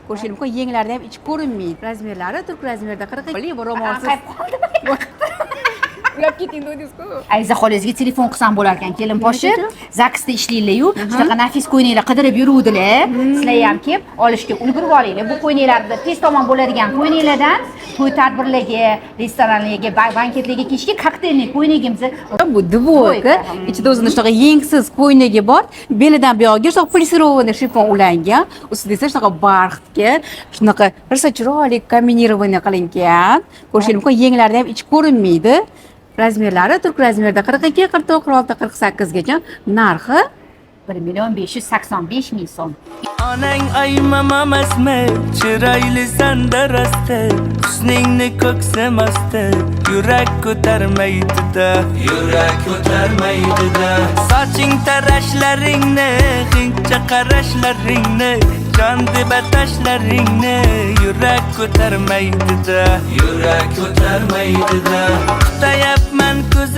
Ko'rishingiz mumkin, yenglarida ham ichi ko'rinmaydi. Razmerlari turk razmerida 40 bu ro'molsiz. Ulab keting dedingiz-ku. Ayza xolangizga telefon qilsam bo'lar ekan, kelin boshi. Zaksda ishlaylar-yu, shunaqa nafis qo'yninglar qidirib yuruvdilar. Sizlar ham kelib olishga ulgurib olinglar. Bu qo'yninglarda tez tomon bo'ladigan qo'yninglardan to'y tadbirlarga, restoranlarga, banketlarga kiyishga kokteylli qo'ynigimiz. Bu dvoyka, ichida o'zini shunaqa yengsiz qo'ynigi bor. Belidan buyog'iga shunaqa plissirованный shifon ulangan. Ustida esa shunaqa barxtga, shunaqa rosa chiroyli kombinirованный qilingan. Ko'rishingiz mumkin, yenglarida ham ichi ko'rinmaydi. Razmerlari turk razmerida 42, 44, 46, 48 gacha. Narxi 1.585.000 so'm. Onang aymamasmi, chiroyli sanda rosti, husningni ko'ksam osti, yurak ko'tarmaydi-da, yurak ko'tarmaydi-da. Soching tarashlaringni, g'ingcha qarashlaringni, jon deb atashlaringni, yurak ko'tarmaydi-da, yurak ko'tarmaydi-da. Kutayapman ko'z